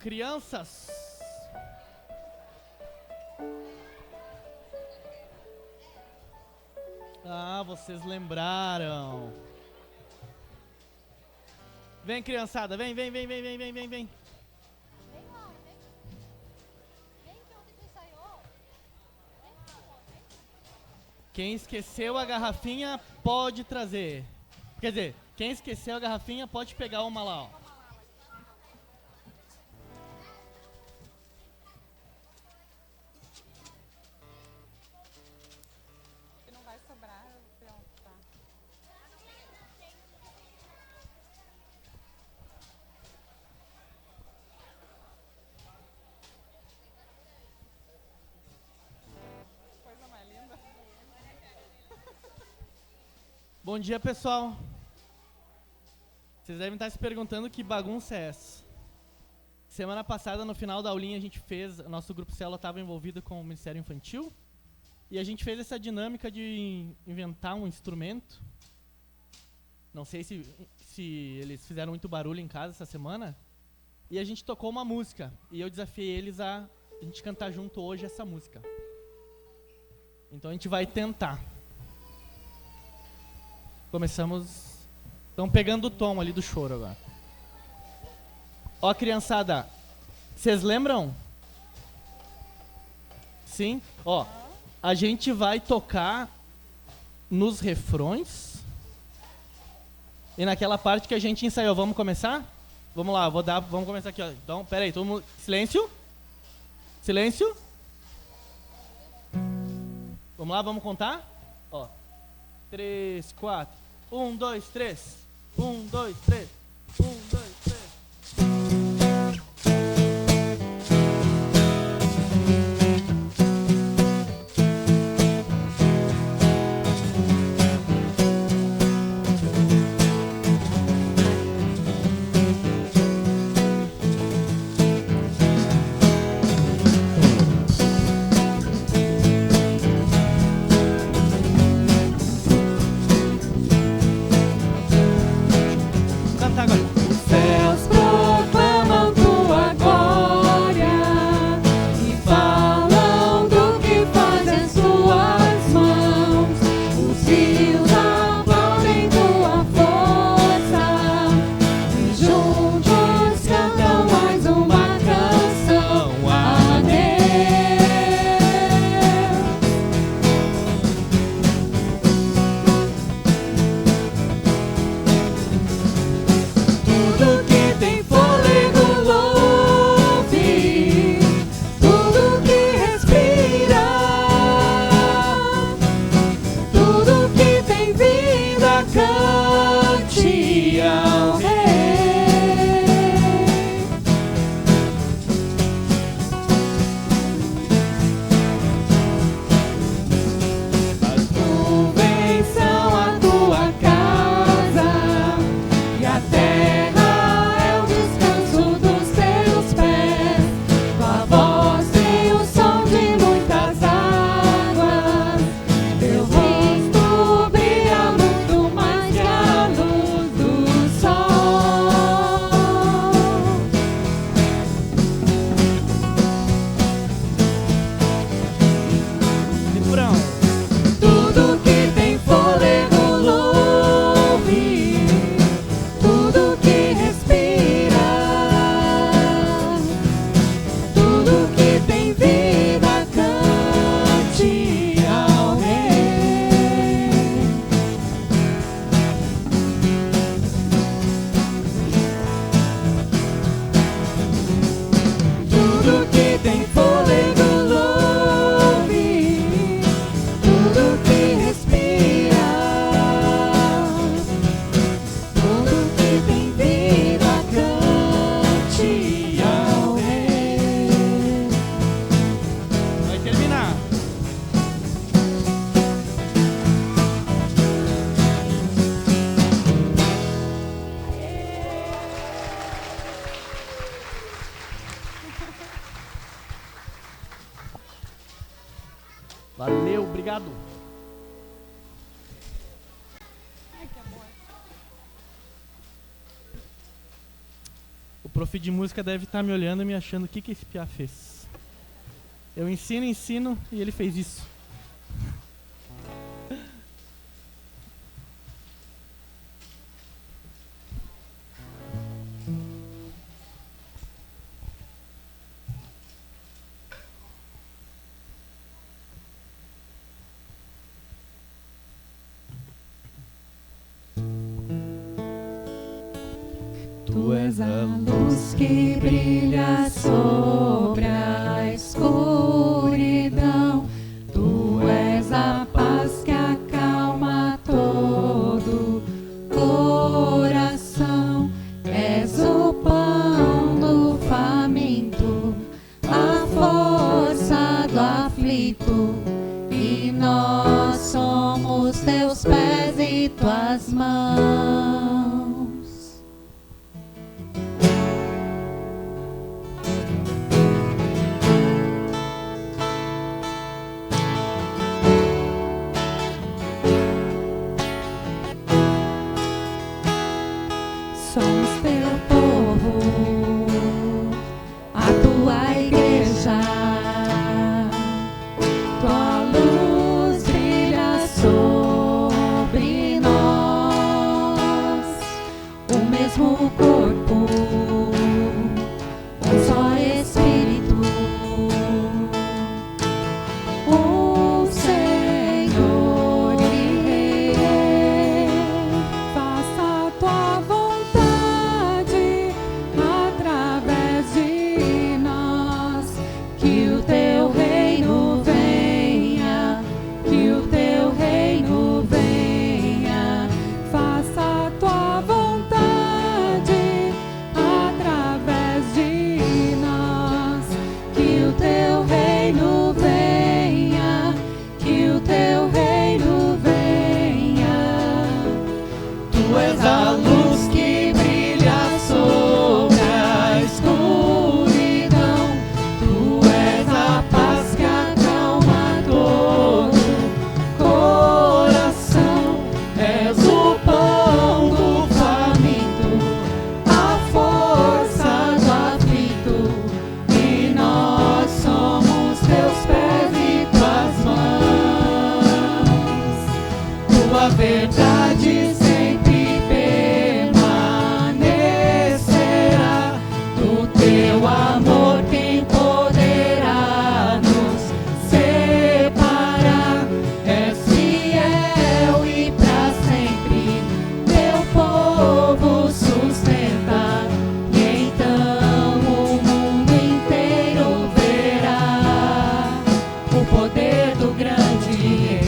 Crianças. Ah, vocês lembraram. Vem, criançada, vem. Vem, Laura, vem. Vem que ontem tu ensaiou. Vem, por favor, vem. Quem esqueceu a garrafinha pode trazer. Quer dizer, quem esqueceu a garrafinha pode pegar uma lá, ó. Que não vai sobrar, pronto, tá. Coisa mais linda. Bom dia, pessoal. Vocês devem estar se perguntando que bagunça é essa. Semana passada, no final da aulinha, a gente fez... Nosso grupo Célula estava envolvido com o Ministério Infantil. E a gente fez essa dinâmica de inventar um instrumento. Não sei se eles fizeram muito barulho em casa essa semana. E a gente tocou uma música. E eu desafiei eles a gente cantar junto hoje essa música. Então a gente vai tentar. Começamos... Estão pegando o tom ali do choro agora. Ó, criançada. Vocês lembram? Sim? Ó, a gente vai tocar nos refrões. E naquela parte que a gente ensaiou. Vamos começar? Vamos lá, vamos começar aqui, ó. Então, pera aí, todo mundo... Silêncio. Silêncio. Vamos lá, vamos contar? Ó. 3, 4. 1, 2, 3. 1, 2, 3. 1, 2, 3. Canta agora. Os céus proclamam tua glória e falam do que fazem suas mãos. Os rios aplaudem tua força e juntos cantam mais uma canção a Deus. Tudo que tem fôlego louve, tudo que respira, tudo que tem vida cante ao Rei. As nuvens são a tua casa e a terra é o descanso dos teus pés. Tua voz tem o som de muitas águas. Teu rosto brilha muito mais que a luz do sol. Refrão. Tudo que tem fôlego louve, tudo que respira, tudo que tem vida cante ao Rei. Tudo que tem fôlego louve, tudo que respira, tudo que tem vida cante ao Rei. Vai terminar. Valeu, obrigado. Ai, que amor. prof de música deve estar me olhando e me achando o que esse piá fez. Eu ensino e ele fez isso. Tu és a luz que brilha sobre a escuridão. Tu és a paz que acalma todo coração. És o pão do faminto, a força do aflito. E nós somos teus pés e tuas mãos. Somos teu povo, a tua igreja. Tua luz brilha sobre nós. O mesmo corpo, um só Espírito. O Senhor e Rei, faça a tua vontade através de nós. Que o teu reino venha, que o teu reino venha. Faça a tua vontade através de nós. Que o teu reino venha, que o teu reino venha. Tu és a luz que brilha sobre a escuridão. Tu és a paz que acalma todo coração. És o pão do faminto, a força do aflito. E nós somos teus pés e tuas mãos. Tua verdade sempre permanecerá. Do teu amor quem poderá nos separar? És fiel e pra sempre teu povo sustenta. E então o mundo inteiro verá o poder do grande Rei.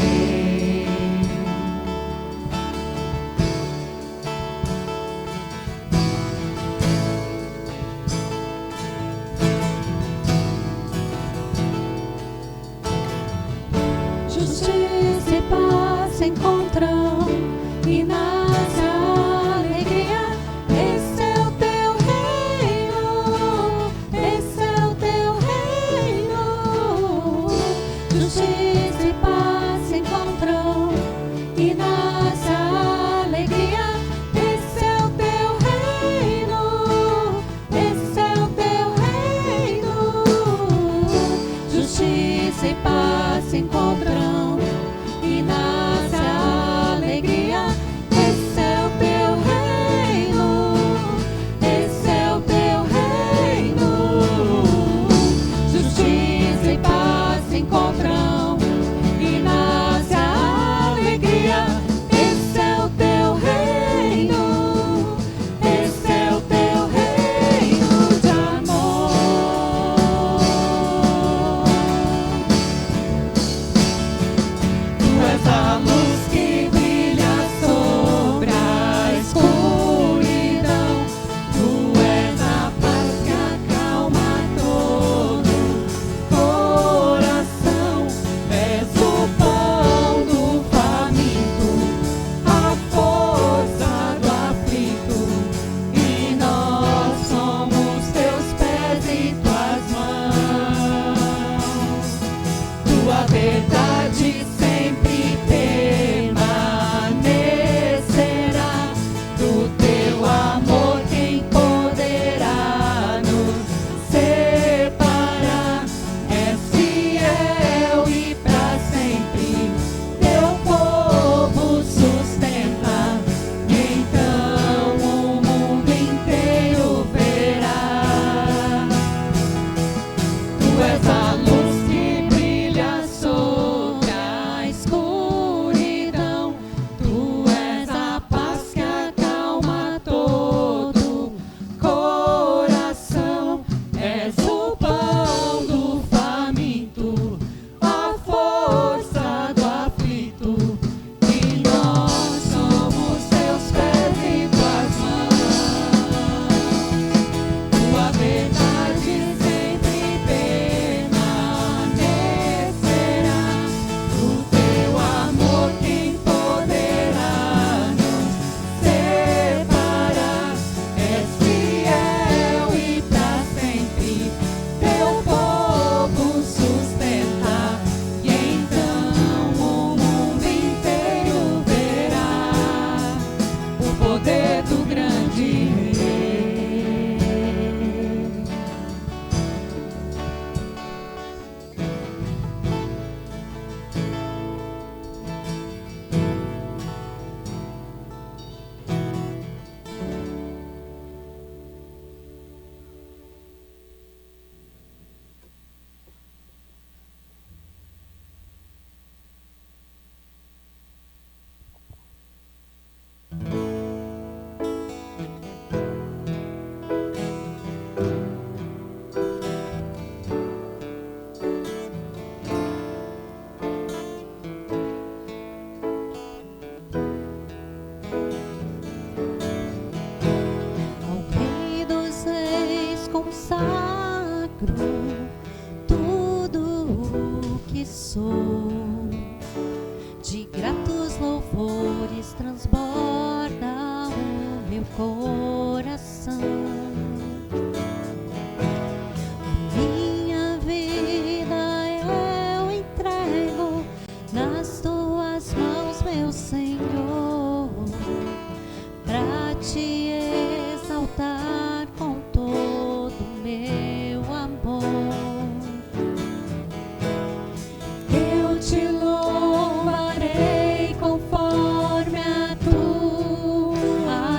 Justiça e paz se encontram e nasce a alegria. Esse é o teu reino, esse é o teu reino. Justiça e paz se encontram e nasce a alegria. Esse é o teu reino, esse é o teu reino. Justiça e paz se encontram e nasce a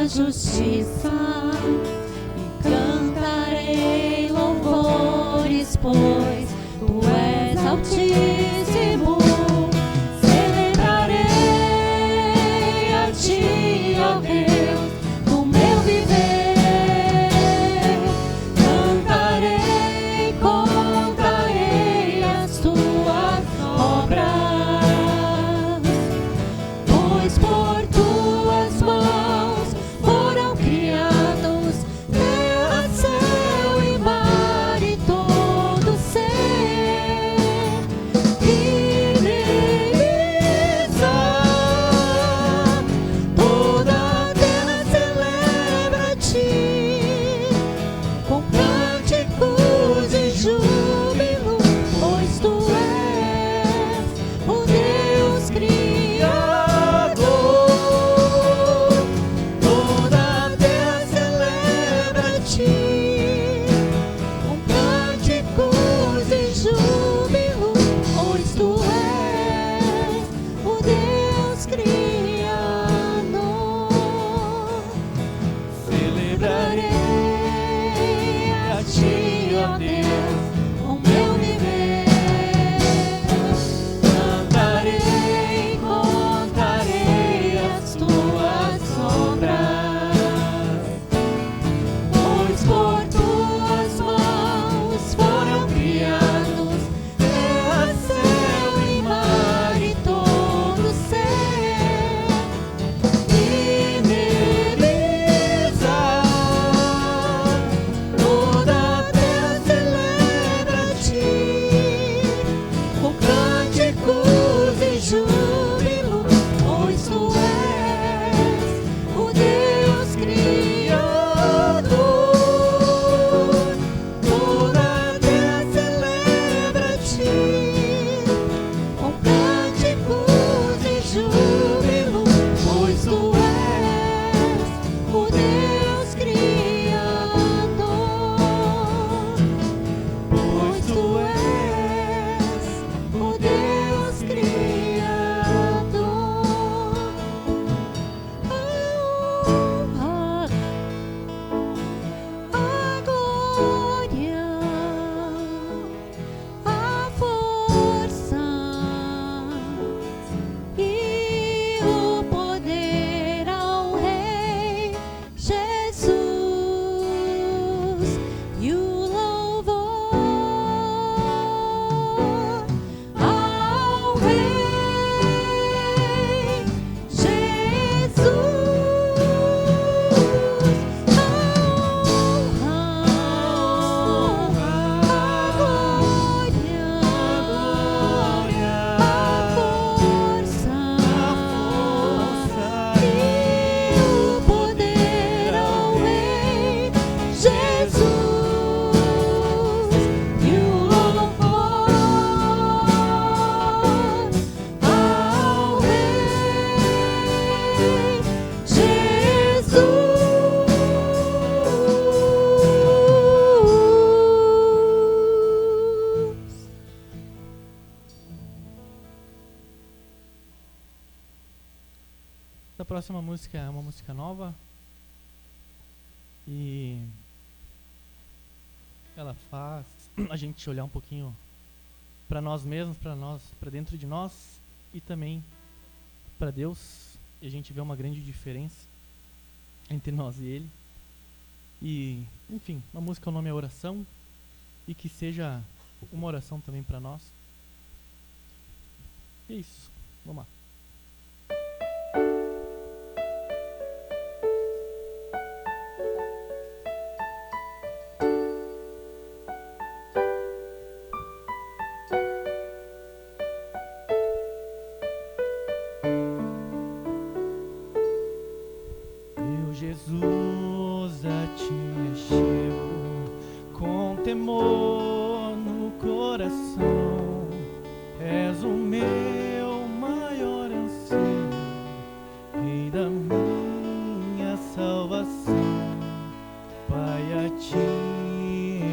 justiça e cantarei louvores, pois tu és altíssimo. Celebrarei a ti, ó Deus, no meu viver. Cantarei, contarei as tuas obras, pois por tuas mãos foram criados terra, céu e mar e todo ser. Que delícia! Toda a terra celebra a ti, com cânticos de júbilo, pois tu és o Deus Criador. Toda a terra celebra a ti, com cânticos de júbilo, pois tu és o Deus Criador. Celebrarei a ti, ó Deus, o meu viver. Cantarei, contarei as tuas obras, pois por tuas mãos foram criados terra, céu e mar e todo ser. Que delícia! Toda a terra celebra a ti, com cânticos de júbilo, pois tu és o Deus Criador. Toda a terra celebra a ti, com cânticos de júbilo, pois tu és o Deus Criador. Pois tu és o Deus Criador. A glória, a força e o poder ao Rei Jesus, e o louvor ao Rei Jesus. A próxima música é uma música nova e ela faz a gente olhar um pouquinho para nós mesmos, para dentro de nós e também para Deus, e a gente vê uma grande diferença entre nós e Ele. E, enfim, a música, o nome é Oração, e que seja uma oração também para nós. E é isso, vamos lá. Meu Jesus, a ti chego com temor no coração. És o meu maior anseio, Rei da minha salvação. Pai, a ti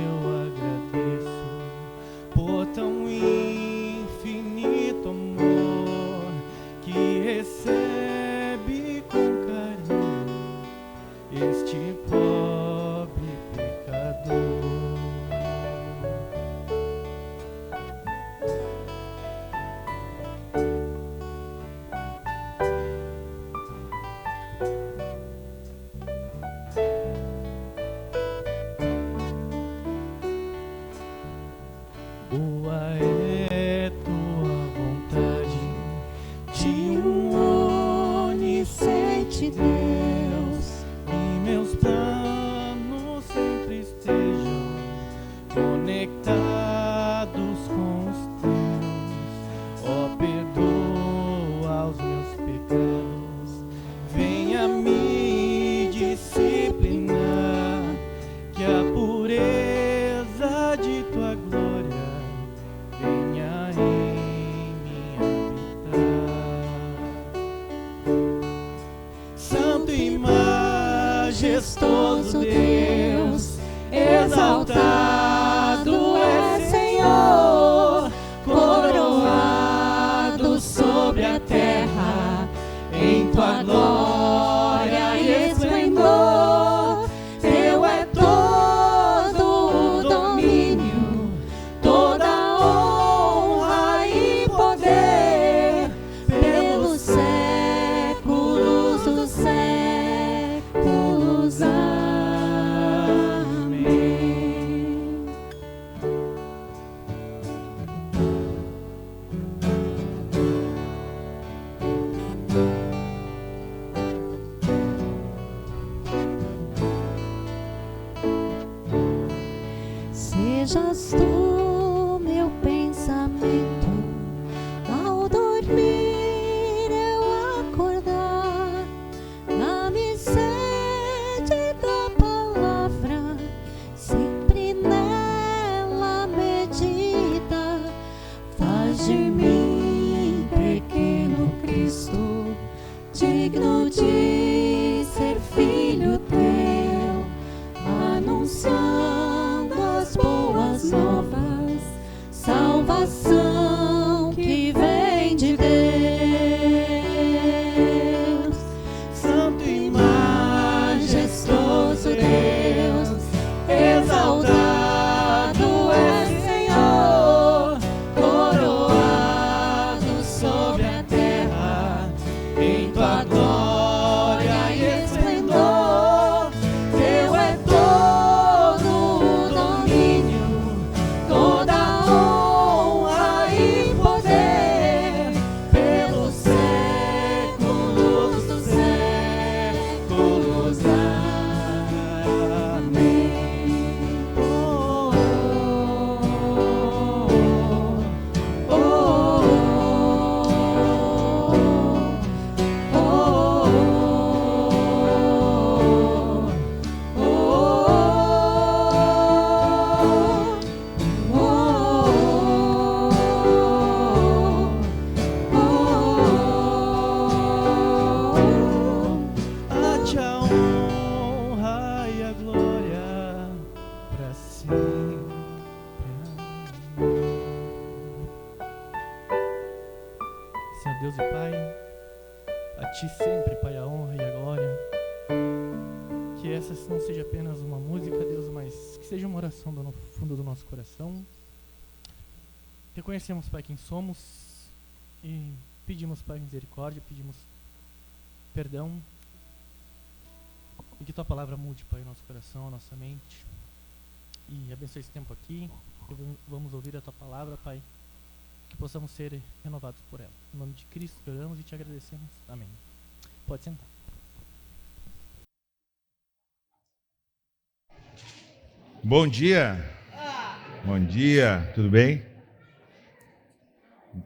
eu agradeço por tão infinito amor que recebe com carinho este pobre pecador. Boa é tua vontade, De um onisciente Deus, e meus planos sempre estejam conectados com os teus. Ó, perdoa os meus pecados, venha me disciplinar, que a pureza de tua glória venha em mim habitar. Santo e majestoso Deus, exaltado é Senhor, coroado sobre a terra, em tua glória e esplendor. Teu é todo o domínio, toda honra e poder, pelos séculos dos séculos. Amém. sejas tu meu pensamento, ao dormir eu acordar. Dá-me sede da palavra, sempre nela medita. Faz de mim, pequeno Cristo, digno de ser filho teu, anunciando as boas novas, salvação que vem de Deus. Santo e majestoso Deus, exaltado é Senhor, coroado sobre a terra, em tua glória e esplendor. Teu é todo o domínio, toda honra e poder, pelos séculos dos séculos. Amém. A-te a honra e a glória pra sempre. Senhor Deus e Pai, a Ti sempre, Pai, a honra e a glória. Que essa não seja apenas uma música, Deus, mas que seja uma oração no fundo do nosso coração. Reconhecemos, Pai, quem somos e pedimos, Pai, misericórdia, pedimos perdão. E que Tua palavra mude, Pai, o nosso coração, a nossa mente. E abençoe esse tempo aqui. Que vamos ouvir a Tua palavra, Pai. Que possamos ser renovados por ela. Em nome de Cristo, que oramos e Te agradecemos. Amém. Pode sentar. Bom dia. Bom dia, tudo bem?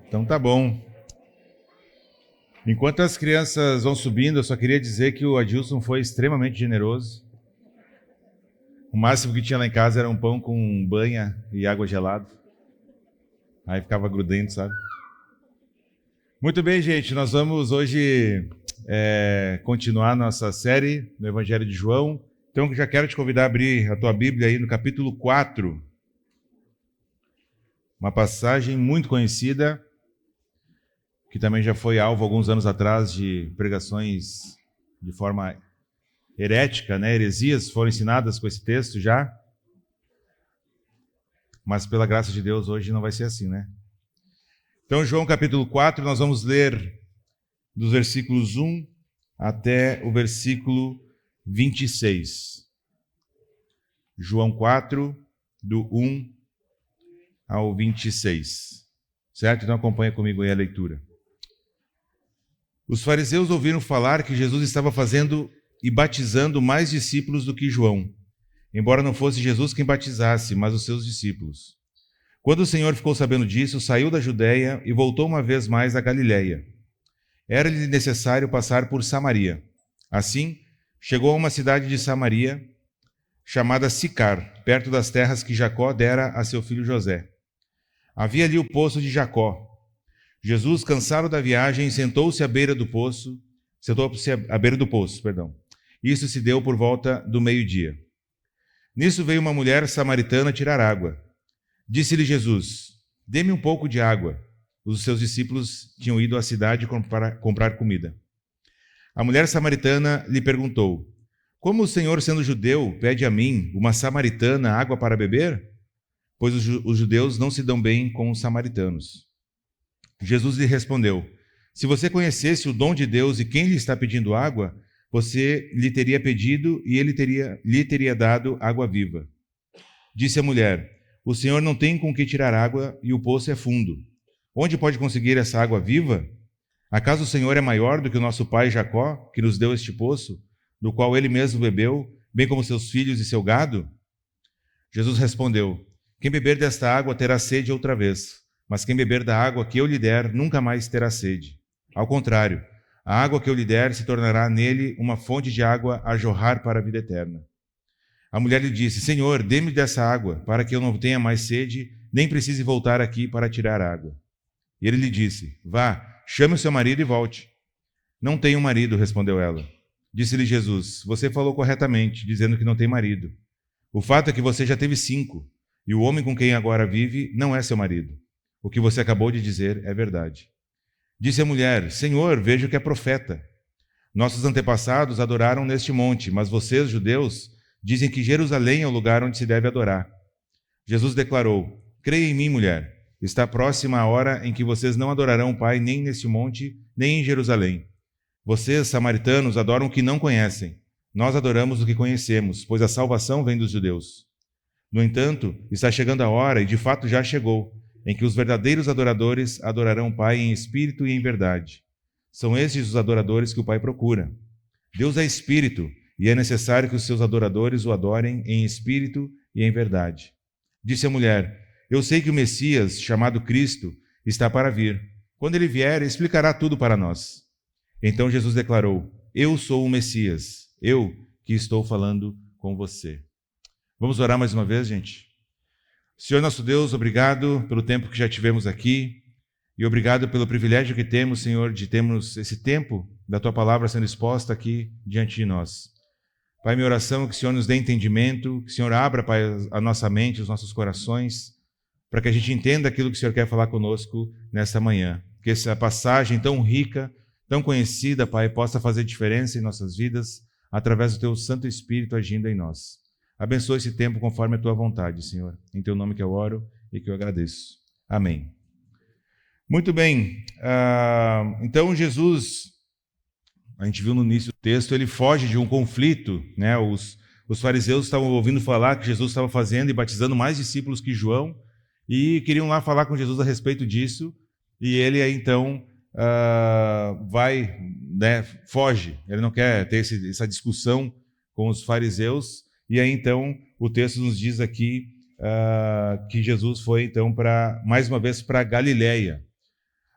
Então tá bom. Enquanto as crianças vão subindo, eu só queria dizer que o Adilson foi extremamente generoso. O máximo que tinha lá em casa era um pão com banha e água gelada. Aí ficava grudento, sabe? Muito bem, gente, nós vamos hoje continuar nossa série no Evangelho de João. Então já quero te convidar a abrir a tua Bíblia aí no capítulo 4. Uma passagem muito conhecida, que também já foi alvo alguns anos atrás de pregações de forma herética, né? Heresias foram ensinadas com esse texto já. Mas pela graça de Deus hoje não vai ser assim, né? Então, João capítulo 4, nós vamos ler dos versículos 1 até o versículo 26. João 4, do 1 ao 26. Certo? Então acompanha comigo aí a leitura. Os fariseus ouviram falar que Jesus estava fazendo e batizando mais discípulos do que João, embora não fosse Jesus quem batizasse, mas os seus discípulos. Quando o Senhor ficou sabendo disso, saiu da Judeia e voltou uma vez mais à Galiléia. Era-lhe necessário passar por Samaria. Assim, chegou a uma cidade de Samaria, chamada Sicar, perto das terras que Jacó dera a seu filho José. Havia ali o poço de Jacó. Jesus, cansado da viagem, sentou-se à beira do poço. Isso se deu por volta do meio-dia. Nisso veio uma mulher samaritana tirar água. Disse-lhe Jesus: dê-me um pouco de água. Os seus discípulos tinham ido à cidade comprar comida. A mulher samaritana lhe perguntou: como o Senhor, sendo judeu, pede a mim, uma samaritana, água para beber? Pois os judeus não se dão bem com os samaritanos. Jesus lhe respondeu: se você conhecesse o dom de Deus e quem lhe está pedindo água, você lhe teria pedido e ele lhe teria dado água viva. Disse a mulher: o Senhor não tem com que tirar água e o poço é fundo. Onde pode conseguir essa água viva? Acaso o Senhor é maior do que o nosso pai Jacó, que nos deu este poço, do qual ele mesmo bebeu, bem como seus filhos e seu gado? Jesus respondeu: quem beber desta água terá sede outra vez, mas quem beber da água que eu lhe der nunca mais terá sede. Ao contrário, a água que eu lhe der se tornará nele uma fonte de água a jorrar para a vida eterna. A mulher lhe disse: Senhor, dê-me dessa água, para que eu não tenha mais sede, nem precise voltar aqui para tirar água. E ele lhe disse: vá, chame o seu marido e volte. Não tenho marido, respondeu ela. Disse-lhe Jesus: você falou corretamente, dizendo que não tem marido. O fato é que você já teve 5, e o homem com quem agora vive não é seu marido. O que você acabou de dizer é verdade. Disse a mulher: Senhor, vejo que é profeta. Nossos antepassados adoraram neste monte, mas vocês, judeus, dizem que Jerusalém é o lugar onde se deve adorar. Jesus declarou: creia em mim, mulher. Está próxima a hora em que vocês não adorarão o Pai nem neste monte, nem em Jerusalém. Vocês, samaritanos, adoram o que não conhecem. Nós adoramos o que conhecemos, pois a salvação vem dos judeus. No entanto, está chegando a hora, e de fato já chegou, em que os verdadeiros adoradores adorarão o Pai em espírito e em verdade. São estes os adoradores que o Pai procura. Deus é espírito, e é necessário que os seus adoradores o adorem em espírito e em verdade. Disse a mulher: eu sei que o Messias, chamado Cristo, está para vir. Quando ele vier, explicará tudo para nós. Então Jesus declarou: eu sou o Messias, eu que estou falando com você. Vamos orar mais uma vez, gente? Senhor nosso Deus, obrigado pelo tempo que já tivemos aqui e obrigado pelo privilégio que temos, Senhor, de termos esse tempo da Tua Palavra sendo exposta aqui diante de nós. Pai, minha oração é que o Senhor nos dê entendimento, que o Senhor abra, Pai, a nossa mente, os nossos corações, para que a gente entenda aquilo que o Senhor quer falar conosco nesta manhã. Que essa passagem tão rica, tão conhecida, Pai, possa fazer diferença em nossas vidas, através do Teu Santo Espírito agindo em nós. Abençoa esse tempo conforme a Tua vontade, Senhor. Em Teu nome que eu oro e que eu agradeço. Amém. Muito bem. Então Jesus, a gente viu no início do texto, ele foge de um conflito, né? Os fariseus estavam ouvindo falar que Jesus estava fazendo e batizando mais discípulos que João e queriam lá falar com Jesus a respeito disso. E ele aí então foge. Ele não quer ter essa discussão com os fariseus. E aí, então, o texto nos diz aqui que Jesus foi, então, mais uma vez para Galiléia.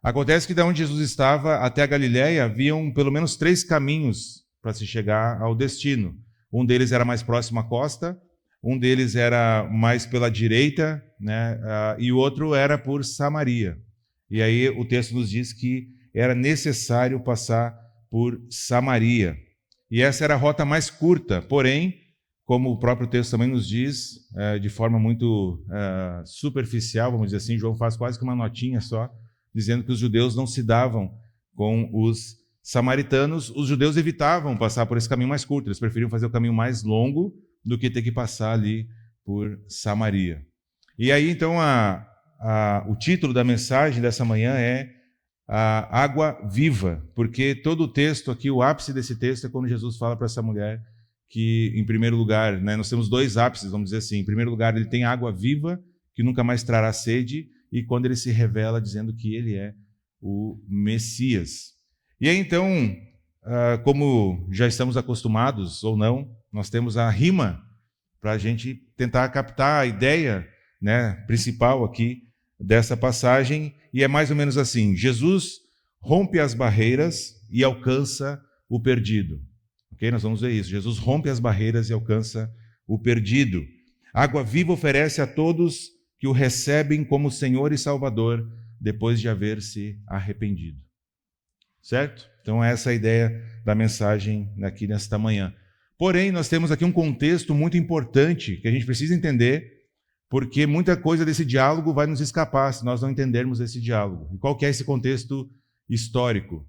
Acontece que de onde Jesus estava até a Galiléia, haviam pelo menos 3 caminhos para se chegar ao destino. Um deles era mais próximo à costa, um deles era mais pela direita, né, e o outro era por Samaria. E aí o texto nos diz que era necessário passar por Samaria. E essa era a rota mais curta, porém, como o próprio texto também nos diz, de forma muito superficial, vamos dizer assim, João faz quase que uma notinha só, dizendo que os judeus não se davam com os samaritanos, os judeus evitavam passar por esse caminho mais curto, eles preferiam fazer o caminho mais longo do que ter que passar ali por Samaria. E aí, então, o título da mensagem dessa manhã é a água viva, porque todo o texto aqui, o ápice desse texto é quando Jesus fala para essa mulher que, em primeiro lugar, né, nós temos dois ápices, vamos dizer assim. Em primeiro lugar, ele tem água viva, que nunca mais trará sede, e quando ele se revela dizendo que ele é o Messias. E aí, então, como já estamos acostumados ou não, nós temos a rima para a gente tentar captar a ideia, né, principal aqui dessa passagem, e é mais ou menos assim: Jesus rompe as barreiras e alcança o perdido. Ok? Nós vamos ver isso. Jesus rompe as barreiras e alcança o perdido. A água viva oferece a todos que o recebem como Senhor e Salvador depois de haver se arrependido. Certo? Então essa é a ideia da mensagem aqui nesta manhã. Porém, nós temos aqui um contexto muito importante que a gente precisa entender, porque muita coisa desse diálogo vai nos escapar se nós não entendermos esse diálogo. E qual que é esse contexto histórico?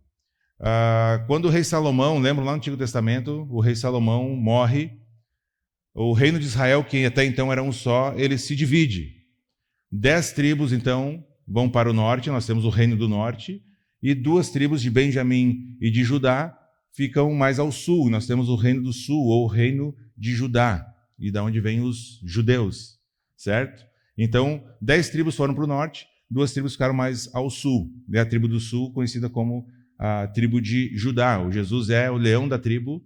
Quando o rei Salomão, lembram lá no Antigo Testamento, o rei Salomão morre, o reino de Israel, que até então era um só, ele se divide. 10 tribos, então, vão para o norte, nós temos o reino do norte, e 2 tribos de Benjamim e de Judá ficam mais ao sul. Nós temos o reino do sul, ou o reino de Judá, e da onde vêm os judeus, certo? Então, 10 tribos foram para o norte, 2 tribos ficaram mais ao sul. É a tribo do sul, conhecida como a tribo de Judá. O Jesus é o leão da tribo,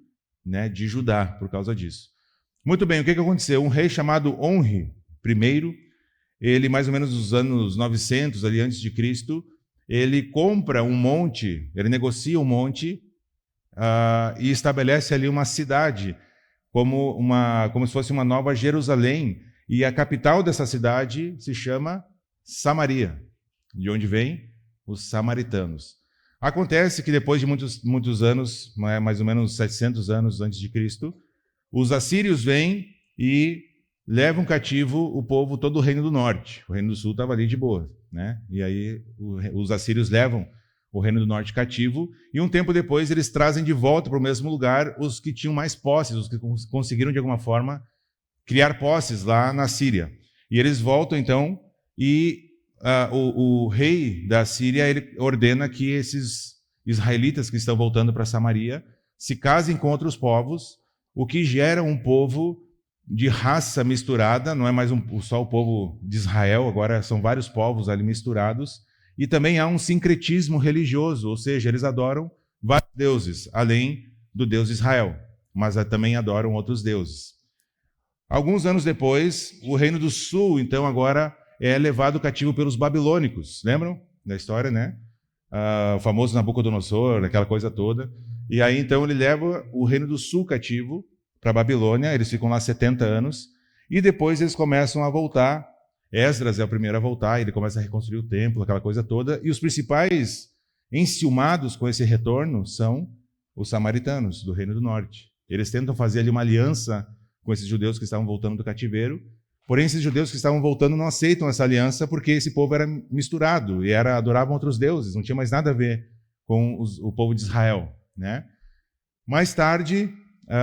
né, de Judá, por causa disso. Muito bem, o que aconteceu? Um rei chamado Onri I, ele mais ou menos nos anos 900, ali antes de Cristo, ele compra um monte, ele negocia um monte e estabelece ali uma cidade, como se fosse uma nova Jerusalém, e a capital dessa cidade se chama Samaria, de onde vêm os samaritanos. Acontece que depois de muitos anos, mais ou menos 700 anos antes de Cristo, os assírios vêm e levam cativo o povo, todo o reino do norte. O reino do sul estava ali de boa, né? E aí os assírios levam o reino do norte cativo, e um tempo depois eles trazem de volta para o mesmo lugar os que tinham mais posses, os que conseguiram de alguma forma criar posses lá na Síria. E eles voltam então, e o rei da Síria ele ordena que esses israelitas que estão voltando para Samaria se casem com outros povos, o que gera um povo de raça misturada, não é mais só o povo de Israel, agora são vários povos ali misturados, e também há um sincretismo religioso, ou seja, eles adoram vários deuses, além do Deus de Israel, mas também adoram outros deuses. Alguns anos depois, o reino do sul, então, agora é levado cativo pelos babilônicos, lembram da história, né? O famoso Nabucodonosor, aquela coisa toda, e aí então ele leva o reino do sul cativo para a Babilônia, eles ficam lá 70 anos, e depois eles começam a voltar. Esdras é o primeiro a voltar, ele começa a reconstruir o templo, aquela coisa toda, e os principais enciumados com esse retorno são os samaritanos, do Reino do Norte. Eles tentam fazer ali uma aliança com esses judeus que estavam voltando do cativeiro, porém esses judeus que estavam voltando não aceitam essa aliança porque esse povo era misturado e adoravam outros deuses, não tinha mais nada a ver com o povo de Israel, né? Mais tarde,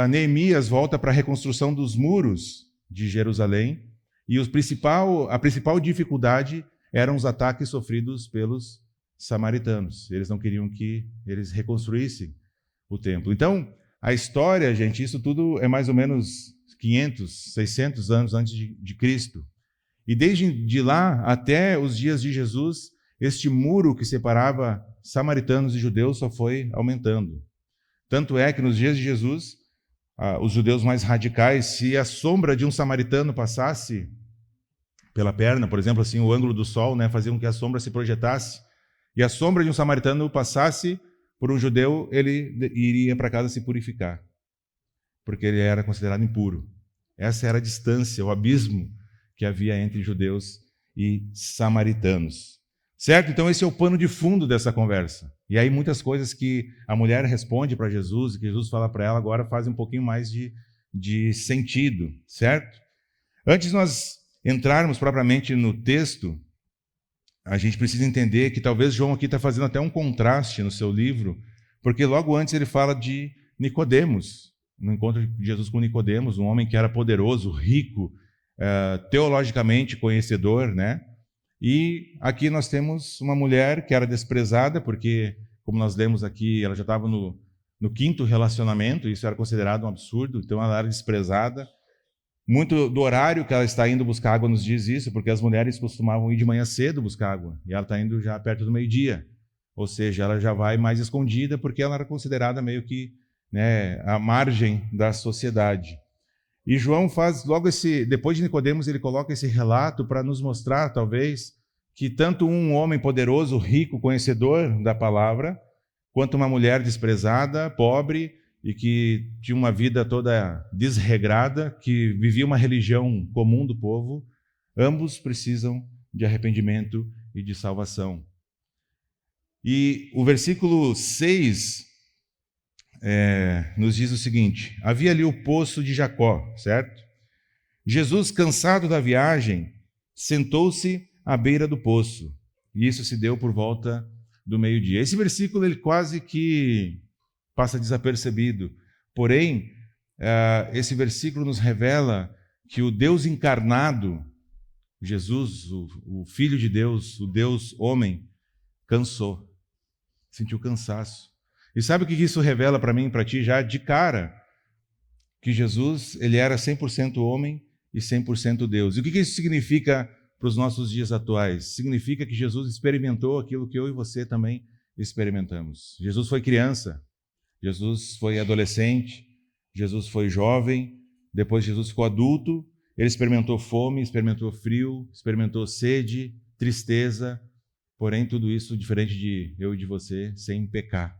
Neemias volta para a reconstrução dos muros de Jerusalém, e a principal dificuldade eram os ataques sofridos pelos samaritanos. Eles não queriam que eles reconstruíssem o templo. Então, a história, gente, isso tudo é mais ou menos 500, 600 anos antes de Cristo. E desde de lá até os dias de Jesus, este muro que separava samaritanos e judeus só foi aumentando. Tanto é que nos dias de Jesus, os judeus mais radicais, se a sombra de um samaritano passasse pela perna, por exemplo, assim, o ângulo do sol, né, fazia com que a sombra se projetasse, e a sombra de um samaritano passasse por um judeu, ele iria para casa se purificar, porque ele era considerado impuro. Essa era a distância, o abismo que havia entre judeus e samaritanos. Certo? Então esse é o pano de fundo dessa conversa. E aí muitas coisas que a mulher responde para Jesus, e que Jesus fala para ela, agora fazem um pouquinho mais de sentido, certo? Antes de nós entrarmos propriamente no texto, a gente precisa entender que talvez João aqui está fazendo até um contraste no seu livro Porque logo antes ele fala de Nicodemos, no encontro de Jesus com Nicodemos, um homem que era poderoso, rico, teologicamente conhecedor, né? E aqui nós temos uma mulher que era desprezada, porque, como nós lemos aqui, ela já estava no 5º relacionamento, isso era considerado um absurdo, então ela era desprezada. Muito do horário que ela está indo buscar água nos diz isso, porque as mulheres costumavam ir de manhã cedo buscar água, e ela está indo já perto do meio-dia. Ou seja, ela já vai mais escondida, porque ela era considerada meio que, né, à margem da sociedade. E João faz logo depois de Nicodemos, ele coloca esse relato para nos mostrar, talvez, que tanto um homem poderoso, rico, conhecedor da palavra, quanto uma mulher desprezada, pobre e que tinha uma vida toda desregrada, que vivia uma religião comum do povo, ambos precisam de arrependimento e de salvação. E o versículo 6 nos diz o seguinte: havia ali o poço de Jacó, certo? Jesus, cansado da viagem, sentou-se à beira do poço. E isso se deu por volta do meio-dia. Esse versículo ele quase que passa desapercebido. Porém, esse versículo nos revela que o Deus encarnado, Jesus, o Filho de Deus, o Deus homem, cansou, sentiu cansaço. E sabe o que isso revela para mim e para ti já de cara? Que Jesus, ele era 100% homem e 100% Deus. E o que isso significa para os nossos dias atuais? Significa que Jesus experimentou aquilo que eu e você também experimentamos. Jesus foi criança, Jesus foi adolescente, Jesus foi jovem, depois Jesus ficou adulto, ele experimentou fome, experimentou frio, experimentou sede, tristeza, porém tudo isso diferente de eu e de você, sem pecar.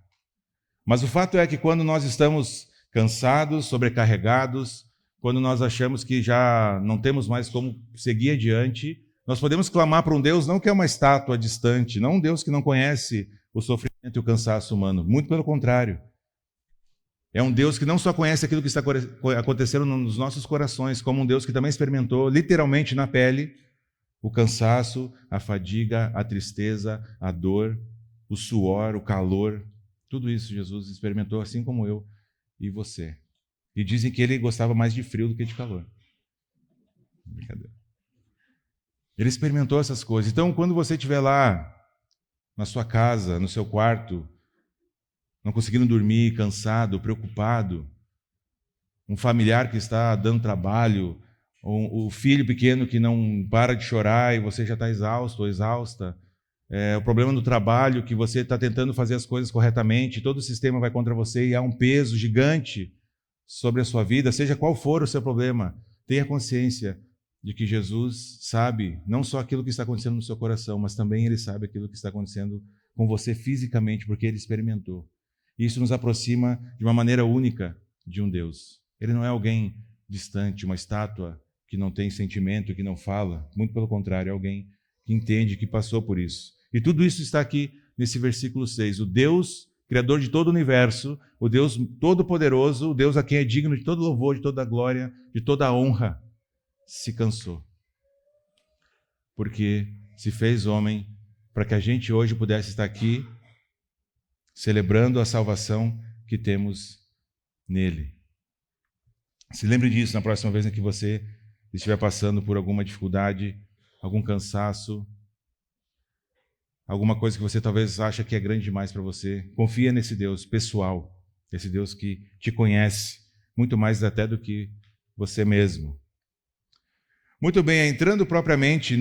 Mas o fato é que quando nós estamos cansados, sobrecarregados, quando nós achamos que já não temos mais como seguir adiante, nós podemos clamar para um Deus não que é uma estátua distante, não um Deus que não conhece o sofrimento e o cansaço humano, muito pelo contrário. É um Deus que não só conhece aquilo que está acontecendo nos nossos corações, como um Deus que também experimentou literalmente na pele o cansaço, a fadiga, a tristeza, a dor, o suor, o calor. Tudo isso Jesus experimentou assim como eu e você. E dizem que ele gostava mais de frio do que de calor. Brincadeira. Ele experimentou essas coisas. Então, quando você estiver lá na sua casa, no seu quarto, não conseguindo dormir, cansado, preocupado, um familiar que está dando trabalho, o filho pequeno que não para de chorar e você já está exausto ou exausta, o problema do trabalho, que você está tentando fazer as coisas corretamente, todo o sistema vai contra você e há um peso gigante sobre a sua vida, seja qual for o seu problema, tenha consciência de que Jesus sabe não só aquilo que está acontecendo no seu coração, mas também ele sabe aquilo que está acontecendo com você fisicamente, porque ele experimentou. Isso nos aproxima de uma maneira única de um Deus. Ele não é alguém distante, uma estátua que não tem sentimento, que não fala. Muito pelo contrário, é alguém que entende, que passou por isso. E tudo isso está aqui nesse versículo 6. O Deus, Criador de todo o universo, o Deus Todo-Poderoso, o Deus a quem é digno de todo louvor, de toda glória, de toda honra, se cansou. Porque se fez homem para que a gente hoje pudesse estar aqui celebrando a salvação que temos nele. Se lembre disso na próxima vez em que você estiver passando por alguma dificuldade, algum cansaço, alguma coisa que você talvez acha que é grande demais para você. Confia nesse Deus pessoal, esse Deus que te conhece, muito mais até do que você mesmo. Muito bem, entrando propriamente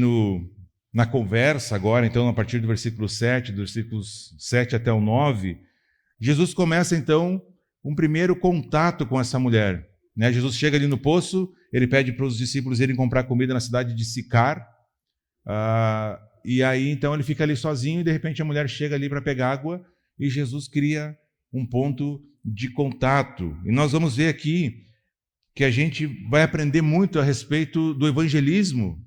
na conversa agora, então, a partir do versículo 7, dos versículos 7 até o 9, Jesus começa, então, um primeiro contato com essa mulher. Jesus chega ali no poço, ele pede para os discípulos irem comprar comida na cidade de Sicar, e aí, então, ele fica ali sozinho e, de repente, a mulher chega ali para pegar água e Jesus cria um ponto de contato. E nós vamos ver aqui que a gente vai aprender muito a respeito do evangelismo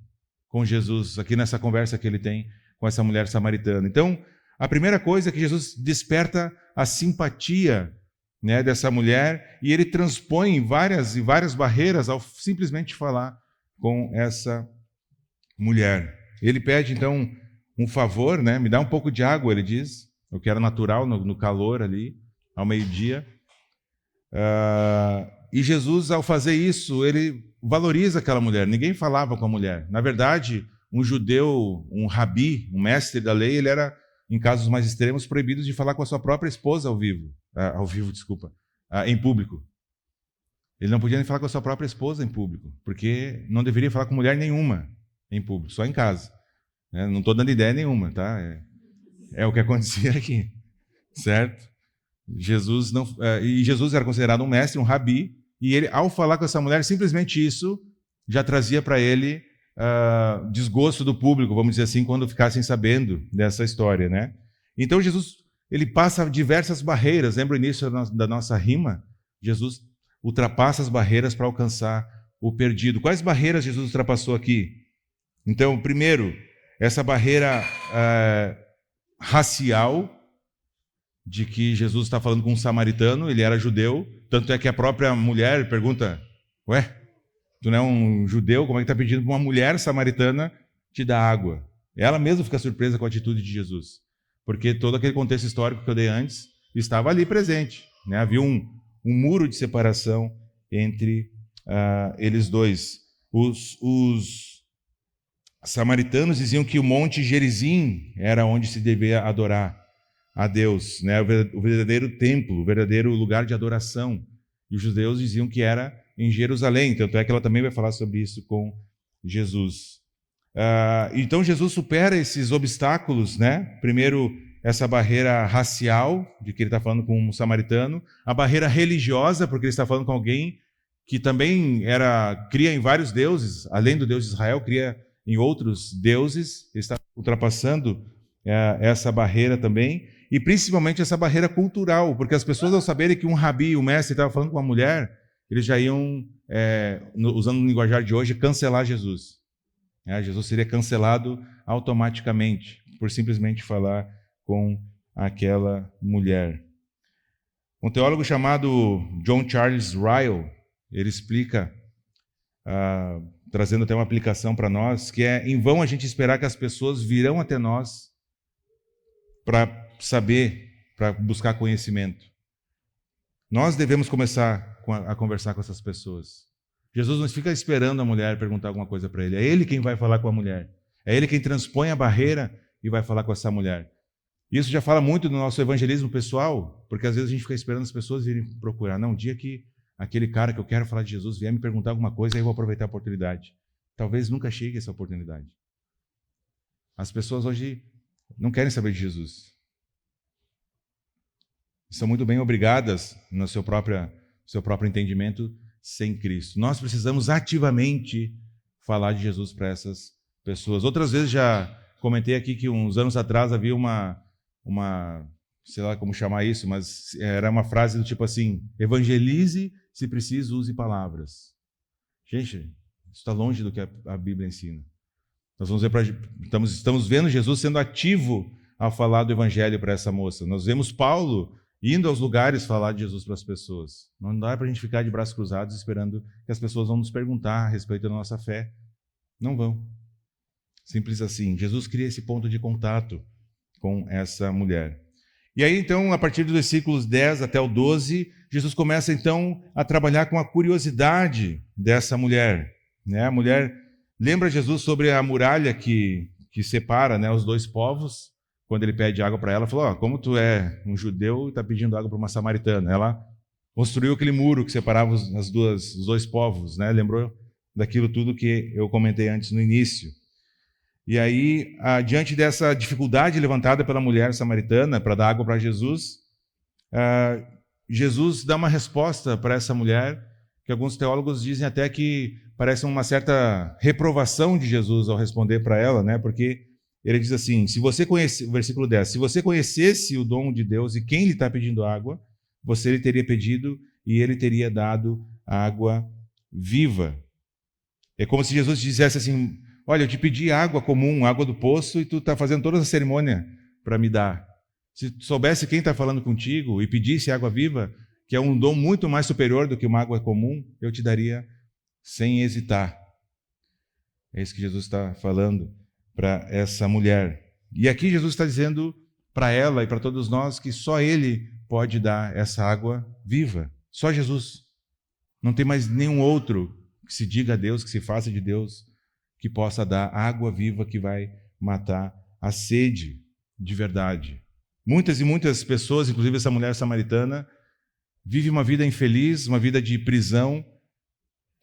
com Jesus, aqui nessa conversa que ele tem com essa mulher samaritana. Então, a primeira coisa é que Jesus desperta a simpatia, dessa mulher, e ele transpõe várias e várias barreiras ao simplesmente falar com essa mulher. Ele pede, então, um favor, me dá um pouco de água, ele diz, o que era natural no calor ali, ao meio-dia. E Jesus, ao fazer isso, ele valoriza aquela mulher. Ninguém falava com a mulher. Na verdade, um judeu, um rabi, um mestre da lei, ele era, em casos mais extremos, proibido de falar com a sua própria esposa em público. Ele não podia nem falar com a sua própria esposa em público, porque não deveria falar com mulher nenhuma em público, só em casa. Não estou dando ideia nenhuma, tá? É o que acontecia aqui, certo? Jesus era considerado um mestre, um rabi, e ele, ao falar com essa mulher, simplesmente isso já trazia para ele desgosto do público, vamos dizer assim, quando ficassem sabendo dessa história, né? Então Jesus, ele passa diversas barreiras. Lembra o início da nossa rima? Jesus ultrapassa as barreiras para alcançar o perdido. Quais barreiras Jesus ultrapassou aqui? Então, primeiro, essa barreira racial, de que Jesus está falando com um samaritano, ele era judeu, tanto é que a própria mulher pergunta, ué, tu não é um judeu, como é que está pedindo para uma mulher samaritana te dar água? Ela mesma fica surpresa com a atitude de Jesus, porque todo aquele contexto histórico que eu dei antes estava ali presente, né? Havia um muro de separação entre eles dois. Os samaritanos diziam que o Monte Gerizim era onde se devia adorar a Deus, né? O verdadeiro templo, o verdadeiro lugar de adoração. E os judeus diziam que era em Jerusalém, tanto é que ela também vai falar sobre isso com Jesus. Então Jesus supera esses obstáculos, né? Primeiro, essa barreira racial, de que ele está falando com um samaritano, a barreira religiosa, porque ele está falando com alguém que também cria em vários deuses, além do Deus de Israel, cria em outros deuses. Ele está ultrapassando essa barreira também, e principalmente essa barreira cultural, porque as pessoas, ao saberem que um rabi, um mestre, estava falando com uma mulher, eles já iam, usando o linguajar de hoje, cancelar Jesus. Jesus seria cancelado automaticamente por simplesmente falar com aquela mulher. Um teólogo chamado John Charles Ryle, ele explica, trazendo até uma aplicação para nós, que é em vão a gente esperar que as pessoas virão até nós para saber, para buscar conhecimento. Nós devemos começar a conversar com essas pessoas. Jesus não fica esperando a mulher perguntar alguma coisa para ele. É ele quem vai falar com a mulher. É ele quem transpõe a barreira e vai falar com essa mulher. Isso já fala muito do nosso evangelismo pessoal, porque às vezes a gente fica esperando as pessoas virem procurar. Não, um dia que aquele cara que eu quero falar de Jesus vier me perguntar alguma coisa, aí eu vou aproveitar a oportunidade. Talvez nunca chegue essa oportunidade. As pessoas hoje não querem saber de Jesus. São muito bem obrigadas no seu próprio entendimento sem Cristo. Nós precisamos ativamente falar de Jesus para essas pessoas. Outras vezes já comentei aqui que uns anos atrás havia uma sei lá como chamar isso, mas era uma frase do tipo assim: evangelize, se preciso, use palavras. Gente, isso está longe do que a Bíblia ensina. Nós vamos ver estamos vendo Jesus sendo ativo ao falar do evangelho para essa moça. Nós vemos Paulo indo aos lugares falar de Jesus para as pessoas. Não dá para a gente ficar de braços cruzados esperando que as pessoas vão nos perguntar a respeito da nossa fé. Não vão. Simples assim. Jesus cria esse ponto de contato com essa mulher. E aí, então, a partir dos versículos 10 até o 12, Jesus começa, então, a trabalhar com a curiosidade dessa mulher. Né? A mulher lembra Jesus sobre a muralha que separa, né, os dois povos. Quando ele pede água para ela, falou: como tu é um judeu e está pedindo água para uma samaritana. Ela construiu aquele muro que separava os dois povos, né? Lembrou daquilo tudo que eu comentei antes no início. E aí, diante dessa dificuldade levantada pela mulher samaritana para dar água para Jesus, Jesus dá uma resposta para essa mulher, que alguns teólogos dizem até que parece uma certa reprovação de Jesus ao responder para ela, né? Porque ele diz assim, versículo 10, se você conhecesse o dom de Deus e quem lhe está pedindo água, você lhe teria pedido e ele teria dado água viva. É como se Jesus dissesse assim: olha, eu te pedi água comum, água do poço, e tu está fazendo toda essa cerimônia para me dar. Se tu soubesse quem está falando contigo e pedisse água viva, que é um dom muito mais superior do que uma água comum, eu te daria sem hesitar. É isso que Jesus está falando para essa mulher. E aqui Jesus está dizendo para ela e para todos nós que só Ele pode dar essa água viva. Só Jesus. Não tem mais nenhum outro que se diga a Deus, que se faça de Deus, que possa dar água viva que vai matar a sede de verdade. Muitas e muitas pessoas, inclusive essa mulher samaritana, vive uma vida infeliz, uma vida de prisão,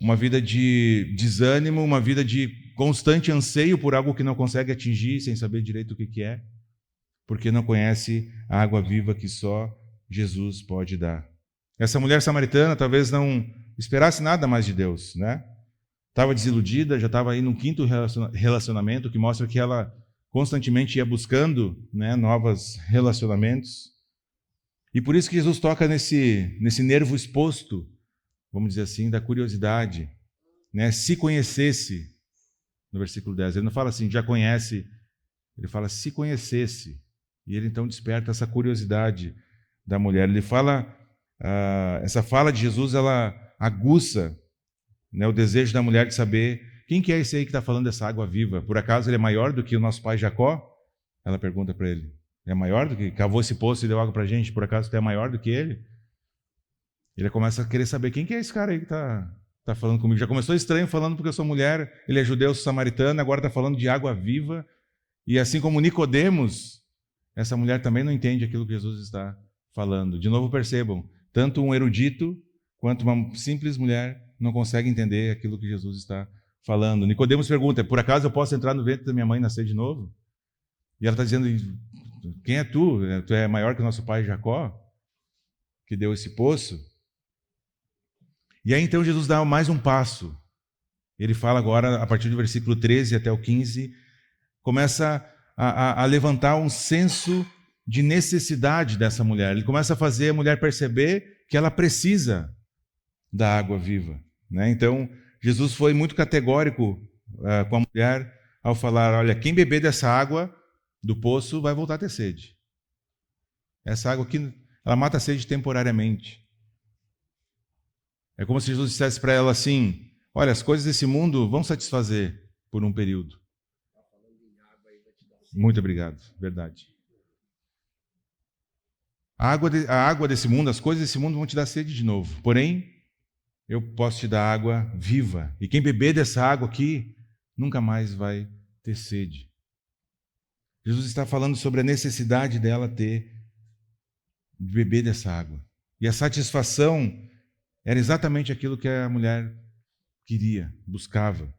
uma vida de desânimo, uma vida de constante anseio por algo que não consegue atingir, sem saber direito o que é, porque não conhece a água viva que só Jesus pode dar. Essa mulher samaritana talvez não esperasse nada mais de Deus, né? Estava desiludida, já estava aí no 5º relacionamento, que mostra que ela constantemente ia buscando, né, novos relacionamentos. E por isso que Jesus toca nesse nervo exposto, vamos dizer assim, da curiosidade, né? Se conhecesse, no versículo 10, ele não fala assim, já conhece, ele fala se conhecesse. E ele então desperta essa curiosidade da mulher. Ele fala, essa fala de Jesus, ela aguça, né, o desejo da mulher de saber quem que é esse aí que está falando dessa água viva. Por acaso ele é maior do que o nosso pai Jacó? Ela pergunta para ele. É maior do que cavou esse poço e deu água para a gente? Por acaso tu é maior do que ele? Ele começa a querer saber quem que é esse cara aí que está falando comigo. Já começou estranho falando porque eu sou mulher, ele é judeu, sou samaritano, agora está falando de água viva. E assim como Nicodemos, essa mulher também não entende aquilo que Jesus está falando. De novo percebam, tanto um erudito quanto uma simples mulher não consegue entender aquilo que Jesus está falando. Nicodemos pergunta, por acaso eu posso entrar no ventre da minha mãe e nascer de novo? E ela está dizendo, quem é tu? Tu é maior que o nosso pai Jacó, que deu esse poço? E aí então Jesus dá mais um passo. Ele fala agora, a partir do versículo 13 até o 15, começa a levantar um senso de necessidade dessa mulher. Ele começa a fazer a mulher perceber que ela precisa da água viva, né? Então, Jesus foi muito categórico com a mulher ao falar, olha, quem beber dessa água do poço vai voltar a ter sede. Essa água aqui, ela mata a sede temporariamente. É como se Jesus dissesse para ela assim, olha, as coisas desse mundo vão satisfazer por um período. Muito obrigado, verdade. A água desse mundo, as coisas desse mundo vão te dar sede de novo. Porém, eu posso te dar água viva. E quem beber dessa água aqui, nunca mais vai ter sede. Jesus está falando sobre a necessidade dela de beber dessa água. E a satisfação era exatamente aquilo que a mulher queria, buscava.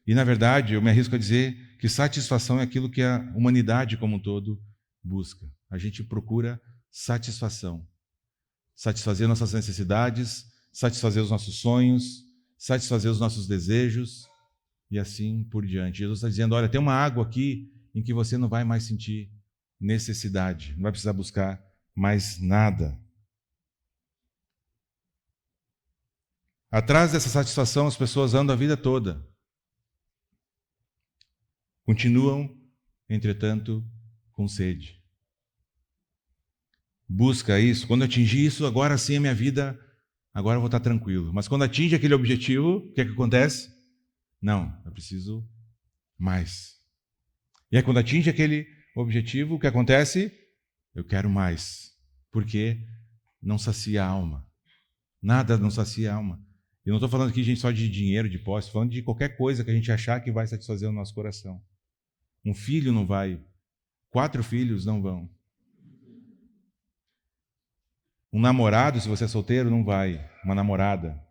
E, na verdade, eu me arrisco a dizer que satisfação é aquilo que a humanidade como um todo busca. A gente procura satisfação. Satisfazer nossas necessidades, satisfazer os nossos sonhos, satisfazer os nossos desejos e assim por diante. Jesus está dizendo, olha, tem uma água aqui em que você não vai mais sentir necessidade, não vai precisar buscar mais nada. Atrás dessa satisfação, as pessoas andam a vida toda. Continuam, entretanto, com sede. Busca isso. Quando eu atingir isso, agora sim a minha vida, agora eu vou estar tranquilo. Mas quando atinge aquele objetivo, o que é que acontece? Não, eu preciso mais. E aí quando atinge aquele objetivo, o que acontece? Eu quero mais. Porque não sacia a alma. Nada não sacia a alma. Eu não estou falando aqui, gente, só de dinheiro, de posse, estou falando de qualquer coisa que a gente achar que vai satisfazer o nosso coração. Um filho não vai. 4 filhos não vão. Um namorado, se você é solteiro, não vai. Uma namorada.